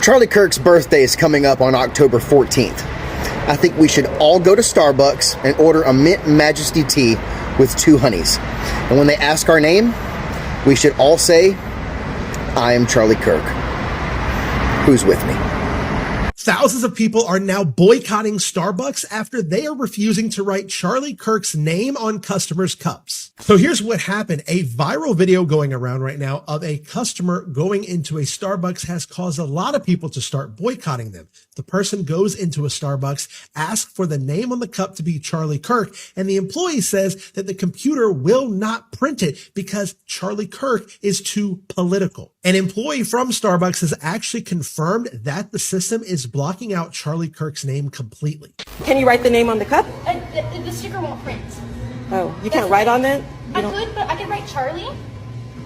Charliekirk's birthday is coming up on October 14th. I think we should all go to Starbucks and order a Mint Majesty tea with 2 honeys. And when they ask our name, we should all say, I am Charlie Kirk. Who's with me? Thousands of people are now boycotting Starbucks after they are refusing to write Charlie Kirk's name on customers' cups. So here's what happened. A viral video going around right now of a customer going into a Starbucks has caused a lot of people to start boycotting them. The person goes into a Starbucks, asks for the name on the cup to be Charlie Kirk, and the employee says that the computer will not print it because Charlie Kirk is too political. An employee from Starbucks has actually confirmed that the system is blocking out Charlie Kirk's name completely. Can you write the name on the cup? The sticker won't print. Oh, you can't write on that? I could, but I can write Charlie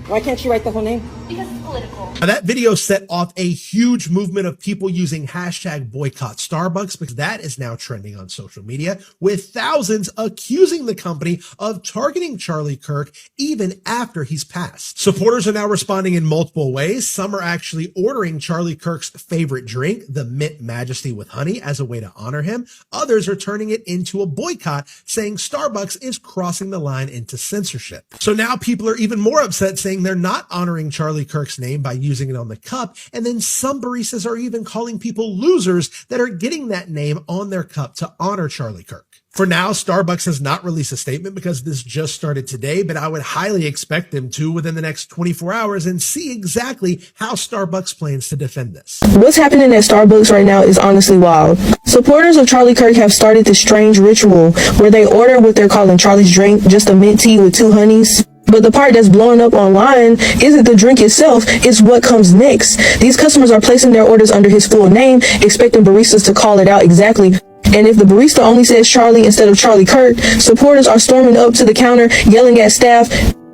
Why can't you write the whole name? because it's political. Now, that video set off a huge movement of people using hashtag boycott Starbucks because that is now trending on social media, with thousands accusing the company of targeting Charlie Kirk even after he's passed. Supporters are now responding in multiple ways. Some are actually ordering Charlie Kirk's favorite drink, the Mint Majesty with honey, as a way to honor him. Others are turning it into a boycott, saying Starbucks is crossing the line into censorship. So now people are even more upset, saying they're not honoring Charlie Kirk's name by using it on the cup. And then some baristas are even calling people losers that are getting that name on their cup to honor Charlie Kirk. For now, Starbucks has not released a statement because this just started today, but I would highly expect them to within the next 24 hours and see exactly how Starbucks plans to defend this. What's happening at Starbucks right now is honestly wild. Supporters of Charlie Kirk have started this strange ritual where they order what they're calling Charlie's drink, just a mint tea with 2 honeys. But the part that's blowing up online isn't the drink itself, it's what comes next. These customers are placing their orders under his full name, expecting baristas to call it out exactly. And if the barista only says Charlie instead of Charlie Kirk, supporters are storming up to the counter, yelling at staff,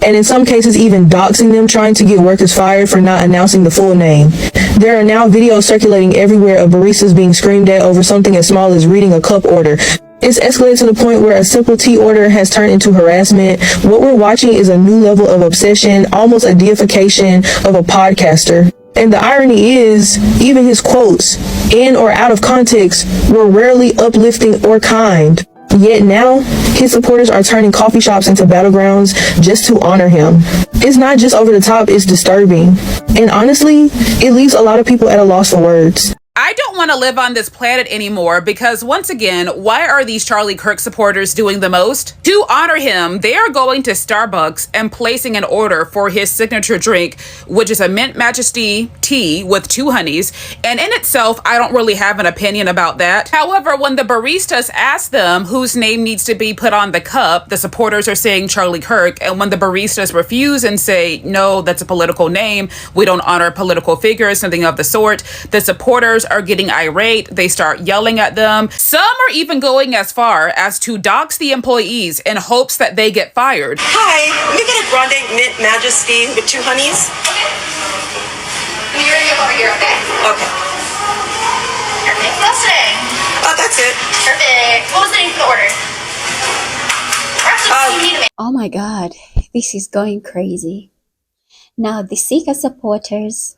and in some cases even doxing them, trying to get workers fired for not announcing the full name. There are now videos circulating everywhere of baristas being screamed at over something as small as reading a cup order. It's escalated to the point where a simple tea order has turned into harassment. What we're watching is a new level of obsession, almost a deification of a podcaster. And the irony is, even his quotes, in or out of context, were rarely uplifting or kind. Yet now, his supporters are turning coffee shops into battlegrounds just to honor him. It's not just over the top, it's disturbing. And honestly, it leaves a lot of people at a loss for words. I don't want to live on this planet anymore because, once again, why are these Charlie Kirk supporters doing the most? To honor him, they are going to Starbucks and placing an order for his signature drink, which is a Mint Majesty tea with 2 honeys. And in itself, I don't really have an opinion about that. However, when the baristas ask them whose name needs to be put on the cup, the supporters are saying Charlie Kirk. And when the baristas refuse and say, no, that's a political name, we don't honor political figures, something of the sort, the supporters are getting irate. They start yelling at them. Some are even going as far as to dox the employees in hopes that they get fired. Hi, let me get a grande Mint Majesty with 2 honeys. And you're gonna go over here, okay? Okay. Perfect. That's it. That's it. Perfect. What was the name for the order? You need to make. Oh my God, this is going crazy. Now the Sika supporters,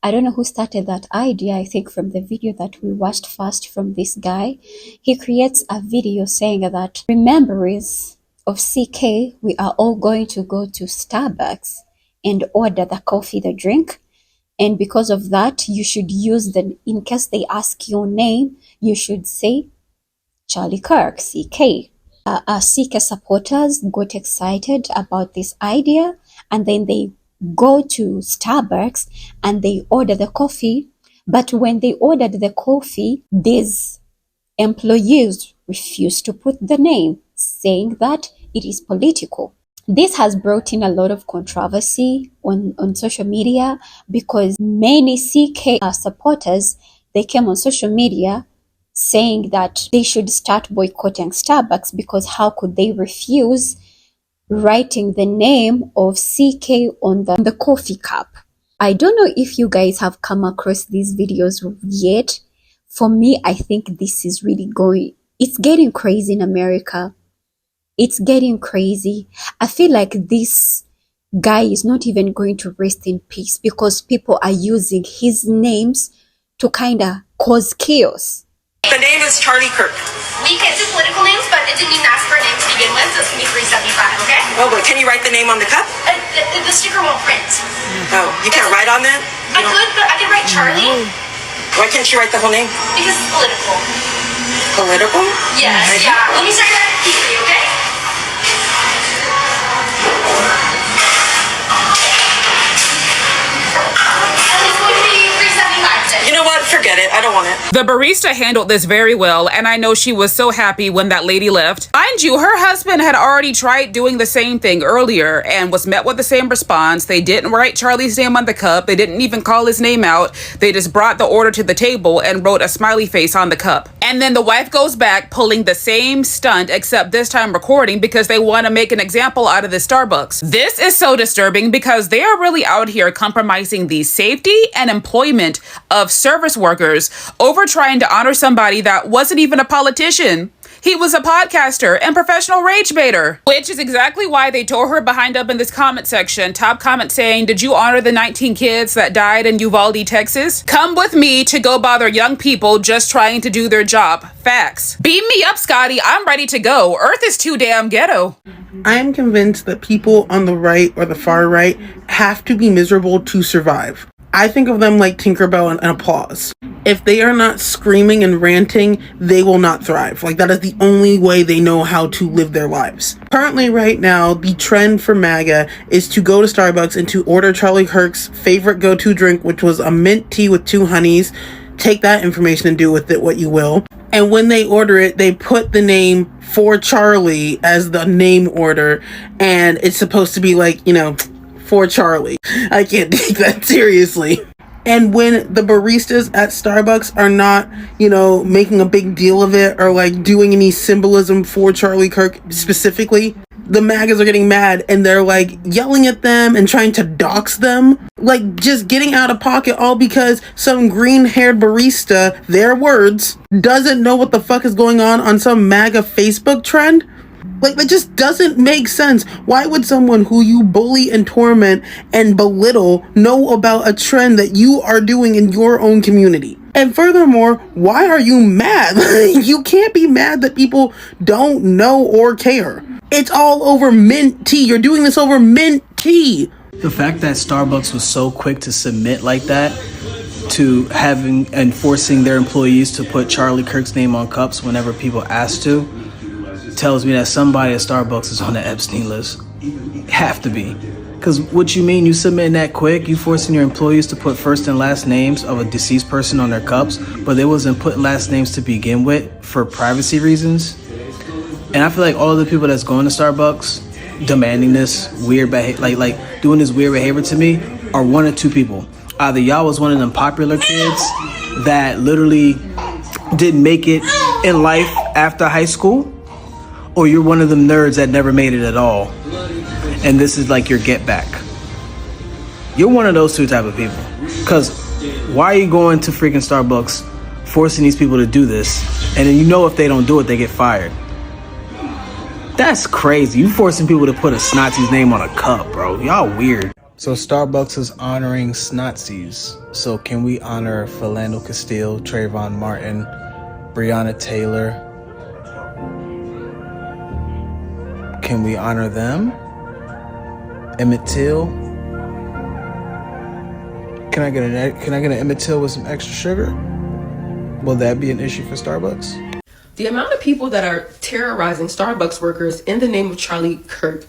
I don't know who started that idea. I think from the video that we watched first from this guy, he creates a video saying that remembrance of CK, we are all going to go to Starbucks and order the coffee, the drink. And because of that, you should use in case they ask your name, you should say Charlie Kirk, CK. CK supporters got excited about this idea, and then they go to Starbucks and they order the coffee. But when they ordered the coffee, these employees refused to put the name, saying that it is political. This has brought in a lot of controversy on social media because many CK supporters, they came on social media saying that they should start boycotting Starbucks because how could they refuse writing the name of CK on the coffee cup. I don't know if you guys have come across these videos yet. For me, I think this is really it's getting crazy in America. It's getting crazy. I feel like this guy is not even going to rest in peace because people are using his names to kind of cause chaos. The name is Charliekirk. We can't do political names, but it didn't even ask for a name to begin with, so it's gonna be $3.75, okay? Oh, but can you write the name on the cup? The sticker won't print. Oh, you can't write on that? I could, but I could write Charlie Why can't you write the whole name? because it's political. Political? Yes, yeah. Let me start that key for you, okay? And it's going to be $3.75 today. You know what? Forget it. I don't want it. The barista handled this very well, and I know she was so happy when that lady left. Mind you, her husband had already tried doing the same thing earlier and was met with the same response. They didn't write Charlie's name on the cup. They didn't even call his name out. They just brought the order to the table and wrote a smiley face on the cup. And then the wife goes back pulling the same stunt, except this time recording because they want to make an example out of the Starbucks. This is so disturbing because they are really out here compromising the safety and employment of service workers over trying to honor somebody that wasn't even a politician. He was a podcaster and professional rage baiter, which is exactly why they tore her behind up in this comment section. Top comment saying, did you honor the 19 kids that died in Uvalde, Texas? Come with me to go bother young people just trying to do their job. Facts. Beam me up, Scotty. I'm ready to go. Earth is too damn ghetto. I am convinced that people on the right or the far right have to be miserable to survive. I think of them like Tinkerbell and Applause. If they are not screaming and ranting, they will not thrive. Like, that is the only way they know how to live their lives. Currently, right now, the trend for MAGA is to go to Starbucks and to order Charliekirk's favorite go-to drink, which was a mint tea with 2 honeys. Take that information and do with it what you will. And when they order it, they put the name for Charlie as the name order. And it's supposed to be like, you know, for Charlie. I can't take that seriously. And when the baristas at Starbucks are not, you know, making a big deal of it or like doing any symbolism for Charliekirk specifically, the MAGAs are getting mad and they're like yelling at them and trying to dox them. Like, just getting out of pocket all because some green-haired barista, their words, doesn't know what the fuck is going on some MAGA Facebook trend. Like, that just doesn't make sense. Why would someone who you bully and torment and belittle know about a trend that you are doing in your own community? And furthermore, why are you mad? You can't be mad that people don't know or care. It's all over mint tea. You're doing this over mint tea. The fact that Starbucks was so quick to submit like that to having and forcing their employees to put Charliekirk's name on cups whenever people asked to tells me that somebody at Starbucks is on the Epstein list. Have to be. Because what you mean, you submitting that quick, you forcing your employees to put first and last names of a deceased person on their cups, but they wasn't putting last names to begin with for privacy reasons. And I feel like all the people that's going to Starbucks demanding this weird behavior, like doing this weird behavior to me, are one of two people. Either y'all was one of them popular kids that literally didn't make it in life after high school, or you're one of them nerds that never made it at all, and this is like your get back. You're one of those two type of people. Because why are you going to freaking Starbucks forcing these people to do this, and then you know if they don't do it, they get fired? That's crazy. You forcing people to put a snotzy's name on a cup, bro. Y'all weird. So Starbucks is honoring snotzies. So can we honor Philando Castile, Trayvon Martin, Breonna Taylor? Can we honor them? Emmett Till? Can I get an Emmett Till with some extra sugar? Will that be an issue for Starbucks? The amount of people that are terrorizing Starbucks workers in the name of Charliekirk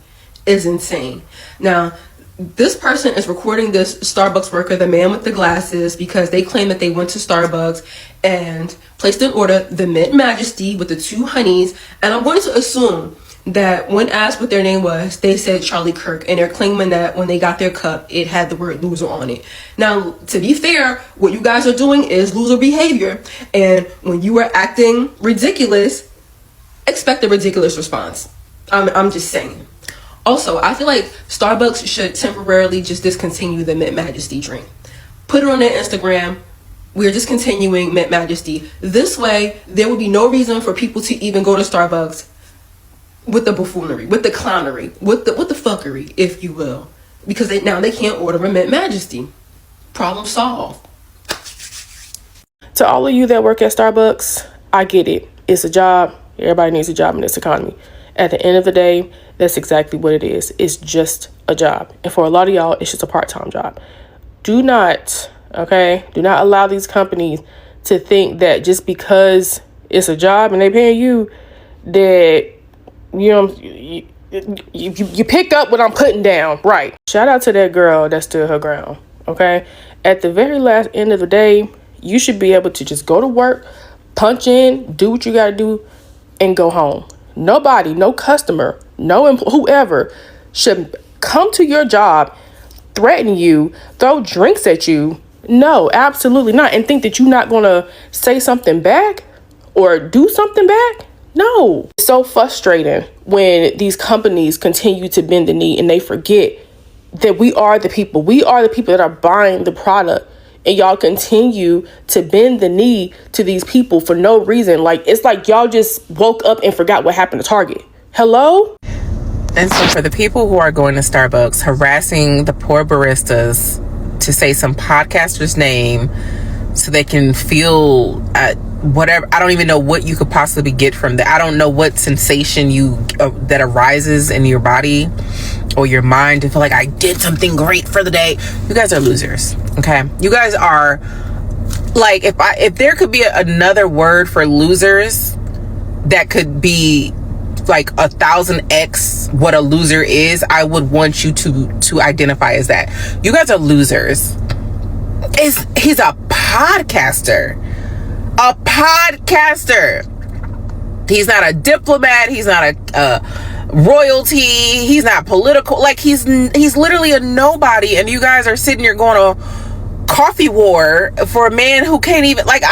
is insane. Now, this person is recording this Starbucks worker, the man with the glasses, because they claim that they went to Starbucks and placed an order, the Mint Majesty with the 2 honeys, and I'm going to assume that when asked what their name was, they said Charliekirk, and they're claiming that when they got their cup, it had the word loser on it. Now, to be fair, what you guys are doing is loser behavior, and when you are acting ridiculous, expect a ridiculous response. I'm just saying. Also, I feel like Starbucks should temporarily just discontinue the Mint Majesty drink. Put it on their Instagram. We're discontinuing Mint Majesty. This way, there will be no reason for people to even go to Starbucks with the buffoonery, with the clownery, with the fuckery, if you will, because now they can't order a Mint Majesty. Problem solved. To all of you that work at Starbucks, I get it. It's a job. Everybody needs a job in this economy. At the end of the day, that's exactly what it is. It's just a job. And for a lot of y'all, it's just a part-time job. Do not allow these companies to think that just because it's a job and they paying you, that, you know, you pick up what I'm putting down. Right. Shout out to that girl that stood her ground. Okay. At the very last end of the day, you should be able to just go to work, punch in, do what you got to do, and go home. Nobody, no customer, whoever should come to your job, threaten you, throw drinks at you. No, absolutely not. And think that you're not going to say something back or do something back. No. It's so frustrating when these companies continue to bend the knee and they forget that we are the people. We are the people that are buying the product. And y'all continue to bend the knee to these people for no reason. Like, it's like y'all just woke up and forgot what happened to Target. Hello? And so for the people who are going to Starbucks, harassing the poor baristas to say some podcaster's name so they can feel whatever. I don't even know what you could possibly get from that. I don't know what sensation that arises in your body or your mind to feel like I did something great for the day. You guys are losers. Okay, you guys are like, if there could be another word for losers that could be like 1,000x what a loser is, I would want you to identify as that. You guys are losers. He's a podcaster. A podcaster. He's not a diplomat. He's not a royalty. He's not political. Like, he's literally a nobody, and you guys are sitting here going to coffee war for a man who can't even, like,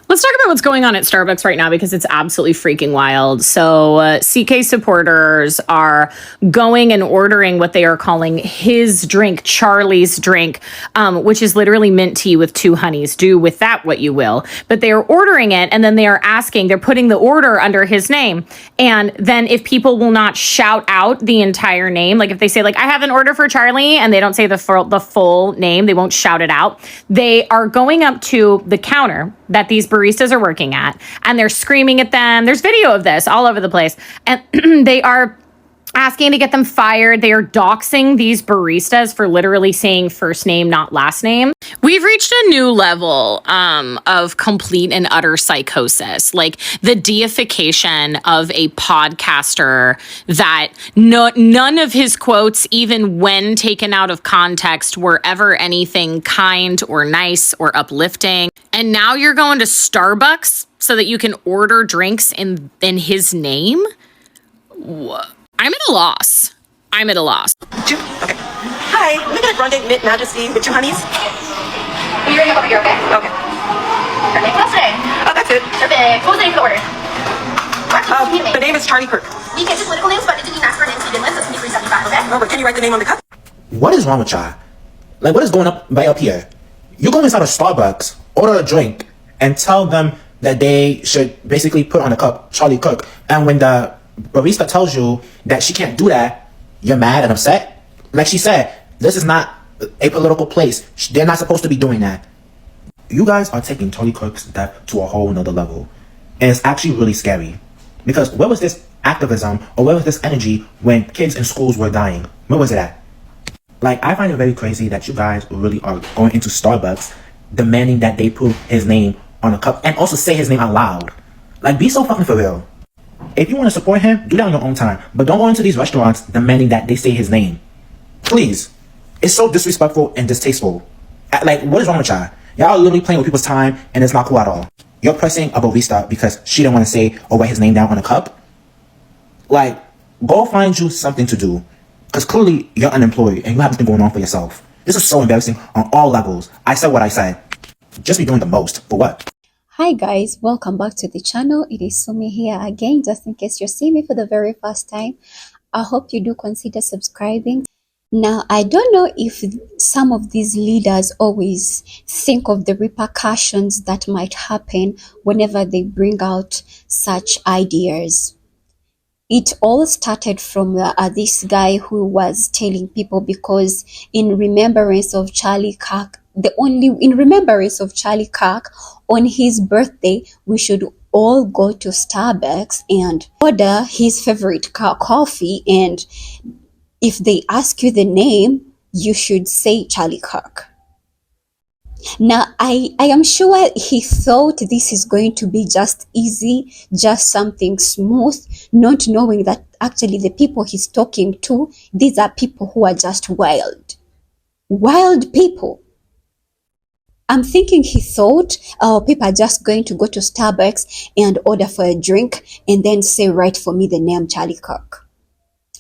Let's talk about what's going on at Starbucks right now, because it's absolutely freaking wild. So CK supporters are going and ordering what they are calling his drink, Charlie's drink, which is literally mint tea with 2 honeys. Do with that what you will. But they are ordering it, and then they are asking, they're putting the order under his name. And then if people will not shout out the entire name, like if they say, like, I have an order for Charlie, and they don't say the full name, they won't shout it out. They are going up to the counter that these baristas are working at, and they're screaming at them. There's video of this all over the place, and they are asking to get them fired. They are doxing these baristas for literally saying first name, not last name. We've reached a new level of complete and utter psychosis, like the deification of a podcaster that none of his quotes, even when taken out of context, were ever anything kind or nice or uplifting. And now you're going to Starbucks so that you can order drinks in his name? I'm at a loss. I'm at a loss. Okay. Hi, I'm making a grande mint majesty with 2 honeys. Will you ring up over here, okay? Okay. Perfect. What's today? Oh, that's it. Perfect. What was the name for the order? The name is Charliekirk. We can do political names, but it didn't ask for names to begin with, so it's going to be $3.75, okay? Oh, but can you write the name on the cup? What is wrong with y'all? Like, what is going up right up here? You go inside a Starbucks, order a drink, and tell them that they should basically put on a cup Charliekirk. And when the barista tells you that she can't do that, you're mad and upset. Like she said, this is not a political place. They're not supposed to be doing that. You guys are taking Charliekirk's death to a whole nother level. And it's actually really scary. Because where was this activism, or where was this energy when kids in schools were dying? Where was it at? Like, I find it very crazy that you guys really are going into Starbucks demanding that they put his name on a cup and also say his name out loud. Like, be so fucking for real. If you want to support him, do that on your own time. But don't go into these restaurants demanding that they say his name. Please. It's so disrespectful and distasteful. Like, what is wrong with y'all? Y'all are literally playing with people's time, and it's not cool at all. You're pressing a barista because she didn't want to say or write his name down on a cup. Like, go find you something to do. Because clearly, you're unemployed, and you have nothing going on for yourself. This is so embarrassing on all levels. I said what I said. Just be doing the most. For what? Hi guys, welcome back to the channel. It is Sumi here again. Just in case you're seeing me for the very first time, I hope you do consider subscribing. Now, I don't know if some of these leaders always think of the repercussions that might happen whenever they bring out such ideas. It all started from this guy who was telling people, because in remembrance of Charliekirk, in remembrance of Charlie Kirk, on his birthday, we should all go to Starbucks and order his favorite coffee. And if they ask you the name, you should say Charlie Kirk. Now, I am sure he thought this is going to be just easy, just something smooth, not knowing that actually the people he's talking to, these are people who are just wild. Wild people. I'm thinking he thought, oh, people are just going to go to Starbucks and order for a drink and then say, write for me the name Charlie Kirk.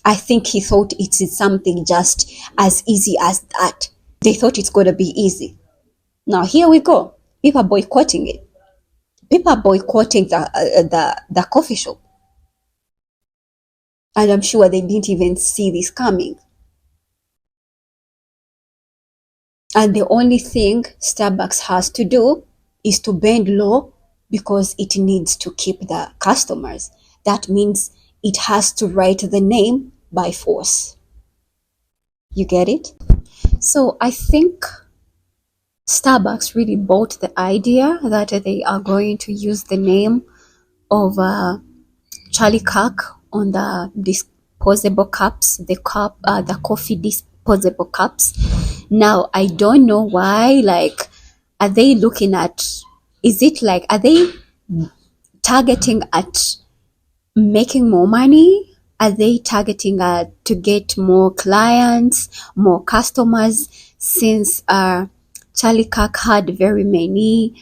I think he thought it is something just as easy as that. They thought it's going to be easy. Now here we go. People are boycotting it. People are boycotting the coffee shop. And I'm sure they didn't even see this coming. And the only thing Starbucks has to do is to bend low because it needs to keep the customers. That means it has to write the name by force. You get it? So I think Starbucks really bought the idea that they are going to use the name of Charlie Kirk on the disposable cups, the coffee disposable cups. Now, I don't know why, like, are they looking at, are they targeting at making more money? Are they targeting to get more clients, more customers, since Charlie Kirk had very many,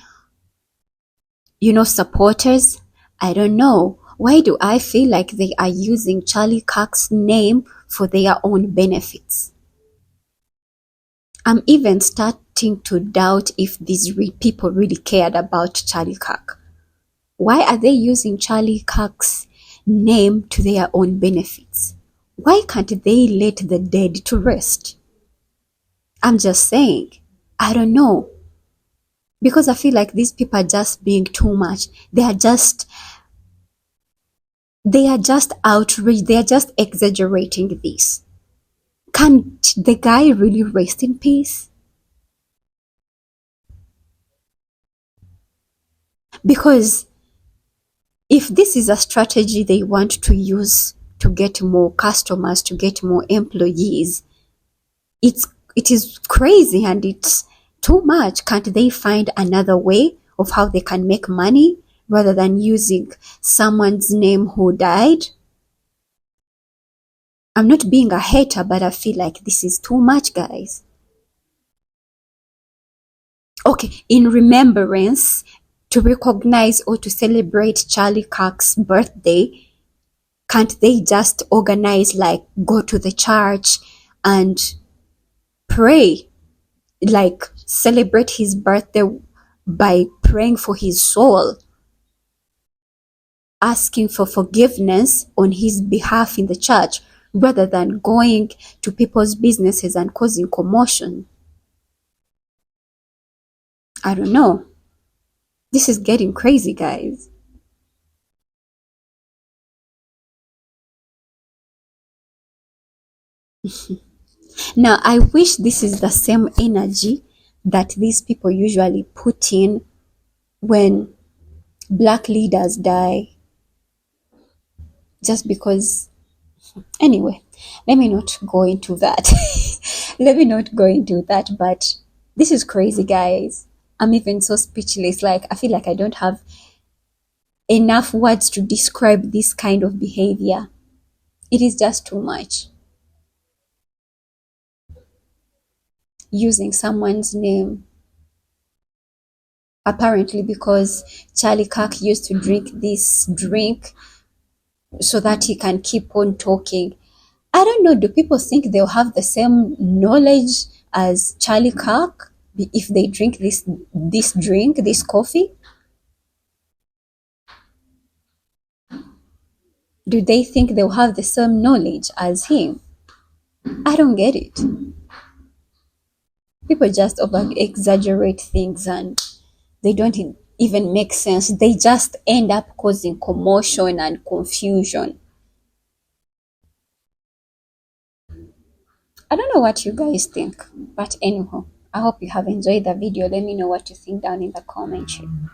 supporters? I don't know. Why do I feel like they are using Charlie Kirk's name for their own benefits? I'm even starting to doubt if these people really cared about Charlie Kirk. Why are they using Charlie Kirk's name to their own benefits? Why can't they let the dead to rest? I'm just saying. I don't know. Because I feel like these people are just being too much. They are just outraged. They are just exaggerating this. Can't the guy really rest in peace? Because if this is a strategy they want to use to get more customers, to get more employees, it is crazy and it's too much. Can't they find another way of how they can make money rather than using someone's name who died? I'm not being a hater, but I feel like this is too much, guys. Okay, in remembrance, to recognize or to celebrate Charlie Kirk's birthday, can't they just organize, like, go to the church and pray, like celebrate his birthday by praying for his soul, asking for forgiveness on his behalf in the church, rather than going to people's businesses and causing commotion? I don't know. This is getting crazy, guys. Now, I wish this is the same energy that these people usually put in when black leaders die. Just because, anyway, let me not go into that. But this is crazy, guys. I'm even so speechless. Like, I feel like I don't have enough words to describe this kind of behavior. It is just too much. Using someone's name, apparently because Charlie Kirk used to drink this drink so that he can keep on talking. I don't know, do people think they'll have the same knowledge as Charlie Kirk if they drink this drink, this coffee? Do they think they'll have the same knowledge as him? I don't get it. People just over exaggerate things and they don't even make sense. They just end up causing commotion and confusion. I don't know what you guys think, but anyhow, I hope you have enjoyed the video. Let me know what you think down in the comment section.